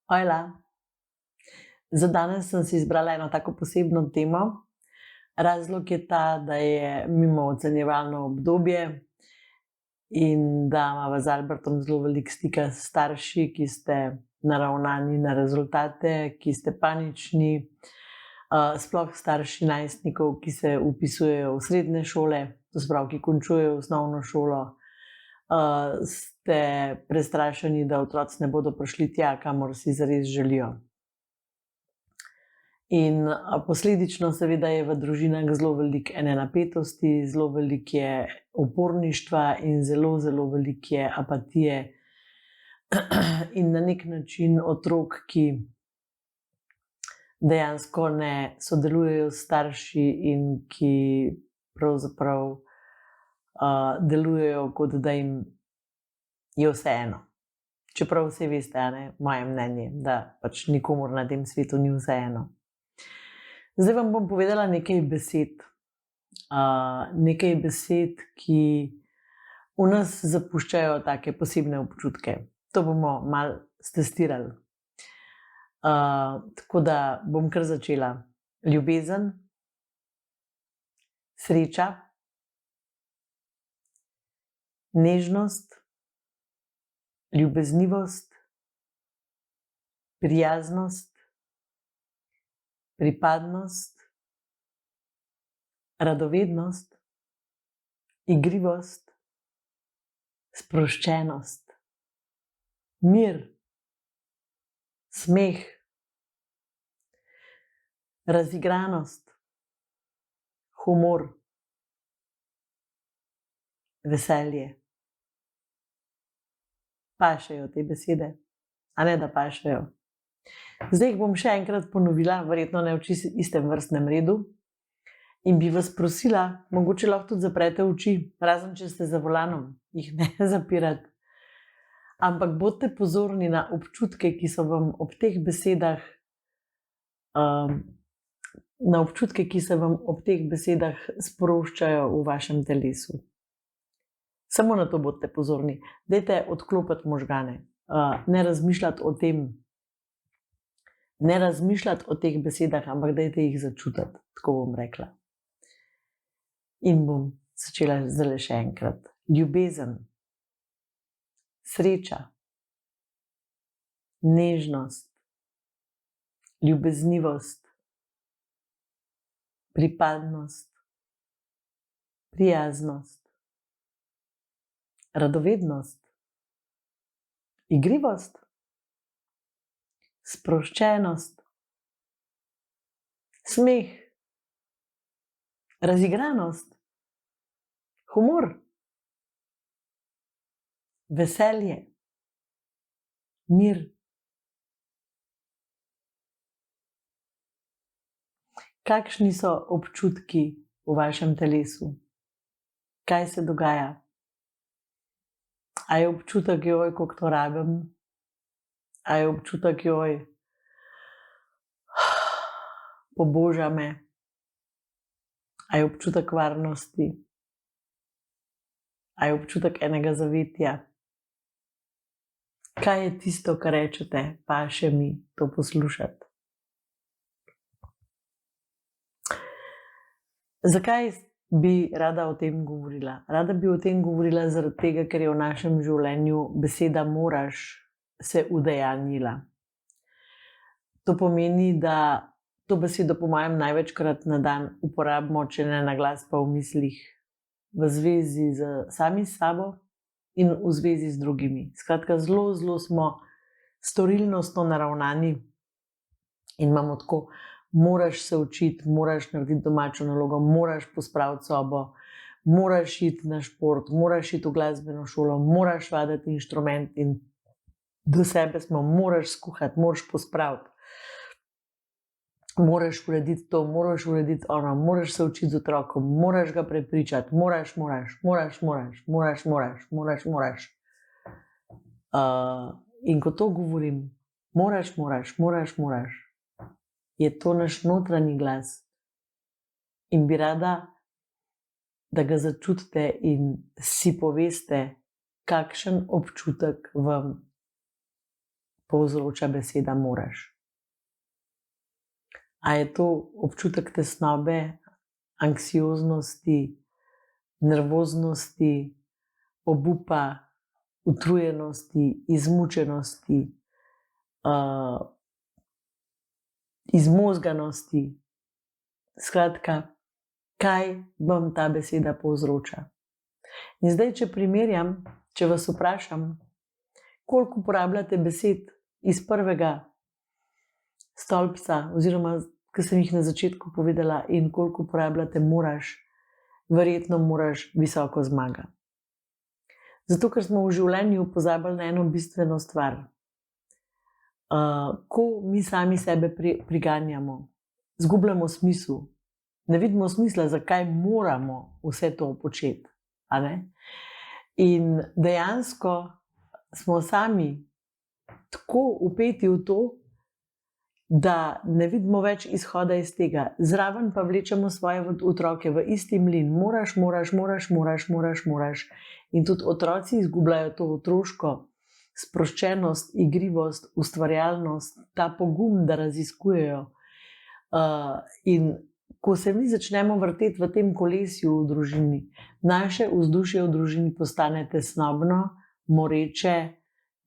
Ojla, za danes sem si izbrala eno tako posebno temo. Razlog je ta, da je mimo ocenjevalno obdobje in da imava z Albertom zelo veliko stika s starši, ki ste naravnani na rezultate, ki ste panični, sploh starši najstnikov, ki se vpisujejo v srednje šole, to se pravi, ki končujejo osnovno šolo. Ste prestrašeni, da otroci ne bodo prišli tja, kamor si zares želijo. In posledično seveda je v družinah zelo veliko ene napetosti, zelo veliko je uporništva in zelo, zelo veliko je apatije. In na nek način otrok, ki dejansko ne sodelujejo s starši in ki pravzaprav delujejo, kot da jim je vseeno. Čeprav vse veste, moje mnenje, da pač nikomur na tem svetu ni vseeno. Zdaj vam bom povedala nekaj besed. Nekaj besed, ki v nas zapuščajo take posebne občutke. To bomo malo stestirali. Tako da bom kar začela. Ljubezen, sreča, nežnost, ljubeznivost, prijaznost, pripadnost, radovednost, igrivost, sproščenost, mir, smeh, razigranost, humor, veselje. Pašejo te besede, a ne da pašejo. Zdaj jih bom še enkrat ponovila, verjetno ne v čisto istem vrstnem redu. In bi vas prosila, mogoče lahko tudi zaprete oči, razen če ste za volanom, jih ne zapirati. Ampak bodite pozorni na občutke, ki so vam ob teh besedah, na občutke, ki se vam ob teh besedah sproščajo v vašem telesu. Samo na to bodite pozorni. Dajte odklopiti možgane, ne razmišljati o tem, ne razmišljati o teh besedah, ampak dajte jih začutiti, tako bom rekla. In bom začela zdaj še enkrat. Ljubezen, sreča, nežnost, ljubeznivost, pripadnost, prijaznost, radovednost, igrivost, sproščenost, smeh, razigranost, humor, veselje, mir. Kakšni so občutki v vašem telesu? Kaj se dogaja? A je občutek, joj, koliko to rabim? A je občutek, joj, poboža me? A je občutek varnosti? A je občutek enega zavetja? Kaj je tisto, kar rečete, paše mi to poslušati? Zakaj bi rada o tem govorila? Rada bi o tem govorila zaradi tega, ker je v našem življenju beseda moraš se udejanjila. To pomeni, da to besedo po mojem največkrat na dan uporabimo, če ne na glas, pa v mislih, v zvezi z sami sabo in v zvezi z drugimi. Skratka, zelo, zelo smo storilnostno naravnani in imamo tako, moraš se učiti, moraš narediti domačo nalogo, moraš pospraviti sobo, moraš iti na šport, moraš iti v glasbeno šolo, moraš vaditi inštrument in do sebe smo, moraš skuhati, moraš pospraviti, moraš urediti to, moraš urediti ono, moraš se učiti z otrokom, moraš ga prepričati, moraš. In ko to govorim, moraš, je to naš notranji glas. In bi rada, da ga začutite in si poveste, kakšen občutek vam povzroča beseda moraš? A je to občutek tesnobe, anksioznosti, nervoznosti, obupa, utrujenosti, izmučenosti, izmozganosti? Skratka, kaj vam ta beseda povzroča? In zdaj, če primerjam, če vas vprašam, koliko uporabljate besed iz prvega stolpca, oziroma, ki sem jih na začetku povedala, in koliko uporabljate moraš, verjetno moraš visoko zmaga. Zato, ker smo v življenju pozabili na eno bistveno stvar. Ko mi sami sebe priganjamo, zgubljamo smisel, ne vidimo smisla, zakaj moramo vse to početi. A ne? In dejansko smo sami tako vpeti v to, da ne vidimo več izhoda iz tega. Zraven pa vlečemo svoje otroke v isti mlin. Moraš. In tudi otroci izgubljajo to otroško sproščenost, igrivost, ustvarjalnost, ta pogum, da raziskujejo. In ko se mi začnemo vrteti v tem kolesju v družini, naše vzdušje v družini postane tesnobno, moreče,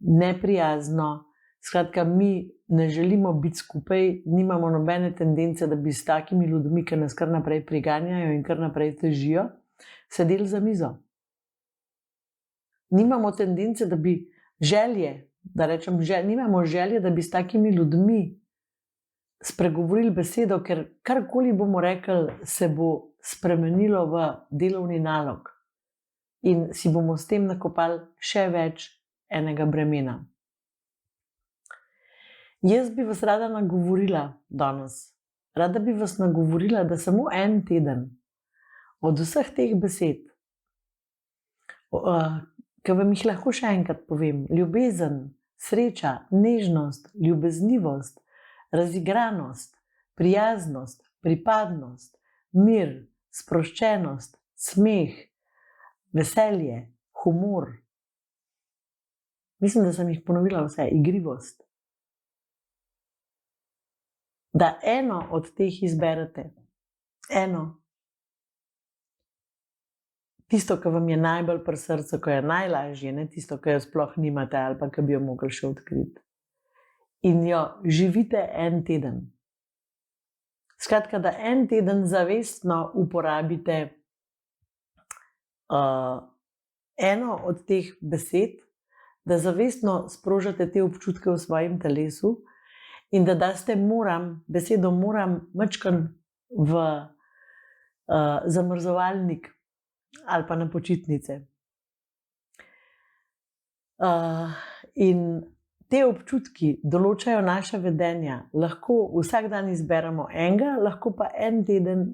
neprijazno. Skratka, mi ne želimo biti skupaj, nimamo nobene tendence, da bi s takimi ljudmi, ki nas kar naprej priganjajo in kar naprej težijo, sedeli za mizo. Nimamo tendence, da bi nimamo želje, da bi s takimi ljudmi spregovorili besedo, ker karkoli bomo rekli, se bo spremenilo v delovni nalog in si bomo s tem nakopali še več enega bremena. Jaz bi vas rada nagovorila danes. Rada bi vas nagovorila, da samo en teden od vseh teh besed, ki vam jih lahko še enkrat povem, ljubezen, sreča, nežnost, ljubeznivost, razigranost, prijaznost, pripadnost, mir, sproščenost, smeh, veselje, humor. Mislim, da sem jih ponovila vse, igrivost. Da eno od teh izberete, eno, tisto, ki vam je najbolj pri srcu, ki je najlažje, ne tisto, ki jo sploh nimate ali pa ki bi jo mogli še odkriti. In jo živite en teden. Skratka, da en teden zavestno uporabite eno od teh besed, da zavestno sprožate te občutke v svojem telesu in da daste besedo moram majčkeno v zamrzovalnik ali pa na počitnice. In te občutki določajo naša vedenja. Lahko vsak dan izberemo enega, lahko pa en teden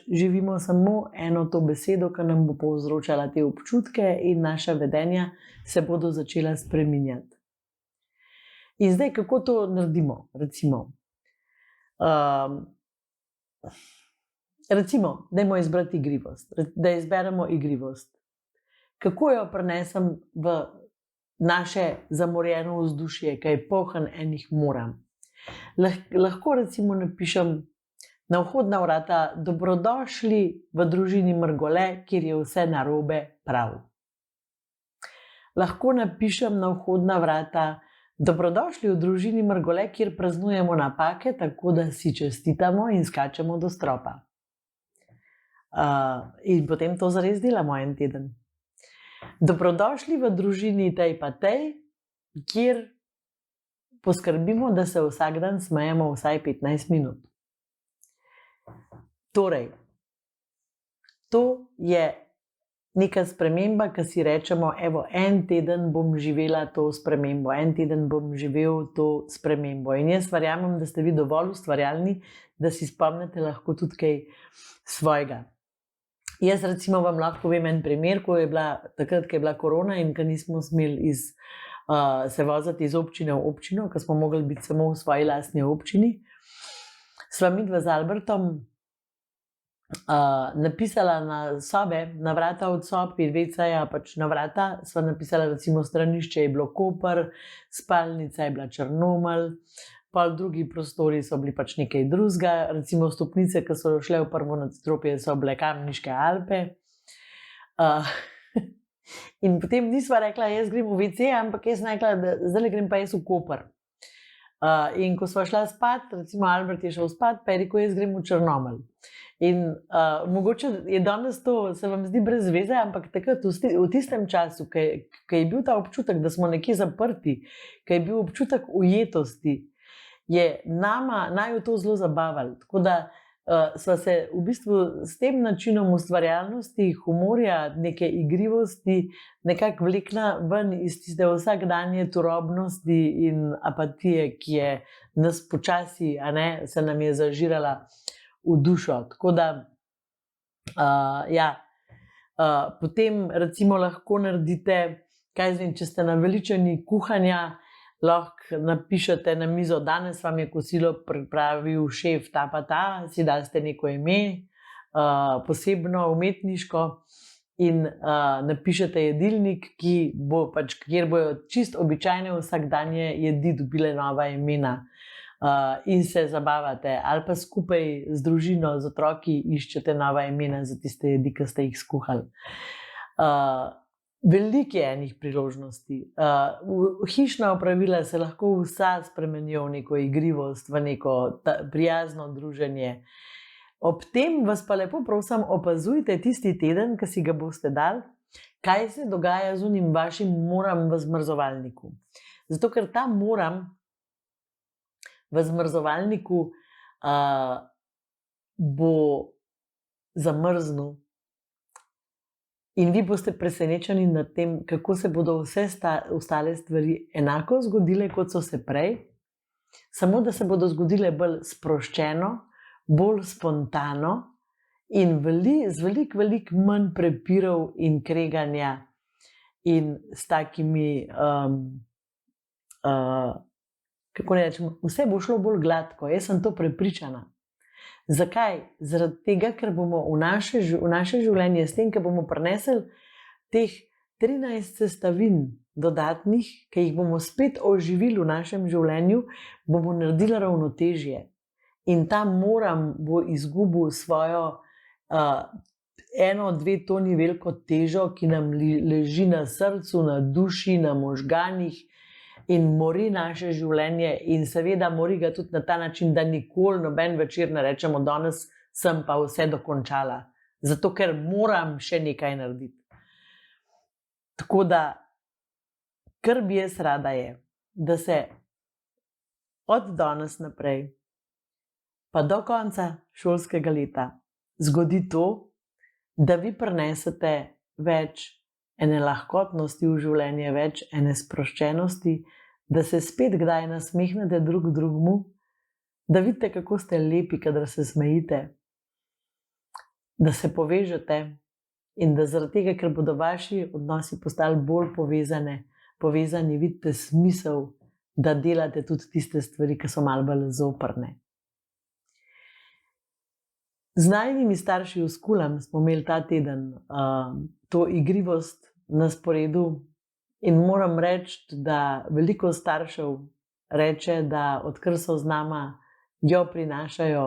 živimo samo eno to besedo, ki nam bo povzročala te občutke in naša vedenja se bodo začela spreminjati. In zdaj, kako to naredimo? Recimo, dajmo izbrati igrivost, da izberemo igrivost. Kako jo prinesem v naše zamorjeno vzdušje, ki je poln enih moram? Lahko recimo napišem na vhodna vrata: dobrodošli v družini Mrgole, kjer je vse narobe prav. Lahko napišem na vhodna vrata: dobrodošli v družini Mrgole, kjer praznujemo napake, tako da si čestitamo in skačemo do stropa. In potem to zares delamo en teden. Dobrodošli v družini tej pa tej, kjer poskrbimo, da se vsak dan smejemo vsaj 15 minut. Torej, to je neka sprememba, ki si rečemo, evo, en teden bom živela to spremembo, en teden bom živel to spremembo. In jaz verjamem, da ste vi dovolj ustvarjalni, da si spomnite lahko tudi kaj svojega. Jaz recimo vam lahko povem en primer, takrat, ko je bila korona in ko nismo smeli se voziti iz občine v občino, ko smo mogli biti samo v svoji lastni občini, sva midva z Albertom napisala na sobe, na vrata od sob in WC-ja, pač na vrata sva napisala, recimo stranišče je bilo Koper, spalnica je bila Črnomelj, pol drugi prostori so bili pač nekaj drugega, recimo stopnice, ki so šle v prvo nadstropje, so bile Kamniške Alpe. In potem nisva rekla, jaz grem v WC, ampak jaz sem rekla, da zdaj grem pa jaz v Koper. In ko sva šla spat, recimo Albert je šel spat, pa je rekel, jaz grem v Črnomelj. In mogoče je danes to, se vam zdi brez veze, ampak takrat v tistem času, ko je bil ta občutek, da smo nekje zaprti, ko je bil občutek ujetosti, je naju to zelo zabavalo. Tako da sva se v bistvu s tem načinom ustvarjalnosti, humorja, neke igrivosti nekako vlekla ven iz tiste vsakdanje turobnosti in apatije, ki je nas počasi, se nam je zažirala v dušo. Tako da, potem recimo lahko naredite, če ste naveličani kuhanja, lahko napišete na mizo, danes vam je kosilo pripravil šef ta pa ta, si daste neko ime, posebno umetniško in napišete jedilnik, kjer bojo čist običajne vsakdanje jedi dobile nova imena. In se zabavate, ali pa skupaj z družino, z otroki iščete nova imena za tiste jedi, ki ste jih skuhali. Veliko je enih priložnosti. Hišna opravila se lahko vsa spremenijo v neko igrivost, v neko prijazno druženje. Ob tem vas pa lepo prosim, opazujte tisti teden, ki si ga boste dali, kaj se dogaja z unim vašim moram v zmrzovalniku. Zato, ker ta moram v zmrzovalniku bo zamrznil in vi boste presenečeni nad tem, kako se bodo vse ostale stvari enako zgodile, kot so se prej, samo da se bodo zgodile bolj sproščeno, bolj spontano in z veliko manj prepirov in kreganja in s takimi kako ne rečem, vse bo šlo bolj gladko, jaz sem to prepričana. Zakaj? Zaradi tega, ker bomo v naše življenje, s tem, ker bomo prinesli teh 13 sestavin dodatnih, ki jih bomo spet oživili v našem življenju, bomo naredili ravnotežje. In ta moram bo izgubil svojo 1-2 toni veliko težo, ki nam leži na srcu, na duši, na možganih, in mori naše življenje in seveda mori ga tudi na ta način, da nikoli noben večer ne rečemo, danes sem pa vse dokončala, zato ker moram še nekaj narediti. Tako da, kar bi jaz rada je, da se od danes naprej pa do konca šolskega leta zgodi to, da vi prinesete več ene lahkotnosti v življenje, več ene sproščenosti, da se spet kdaj nasmehnete drug drugemu, da vidite, kako ste lepi, kadar se smejite, da se povežete in da zaradi tega, ker bodo vaši odnosi postali bolj povezani, vidite smisel, da delate tudi tiste stvari, ki so malo bolj zoprne. Z najinimi starši v Skulem smo imeli ta teden to igrivost na sporedu in moram reči, da veliko staršev reče, da odkar so z nama, jo prinašajo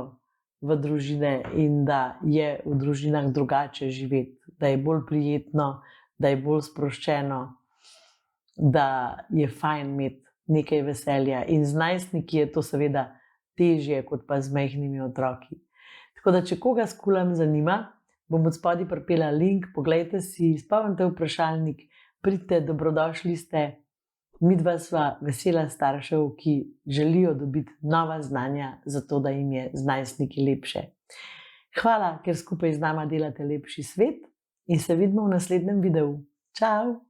v družine in da je v družinah drugače živeti, da je bolj prijetno, da je bolj sproščeno, da je fajn imeti nekaj veselja in z najstniki je to seveda težje kot pa z majhnimi otroki. Tako da, če koga Skulem zanima, bom od spodaj pripela link, poglejte si, izpolnite vprašalnik, pridite, dobrodošli ste. Midva sva vesela staršev, ki želijo dobiti nova znanja, zato da jim je z najstniki lepše. Hvala, ker skupaj z nama delate lepši svet in se vidimo v naslednjem videu. Čau!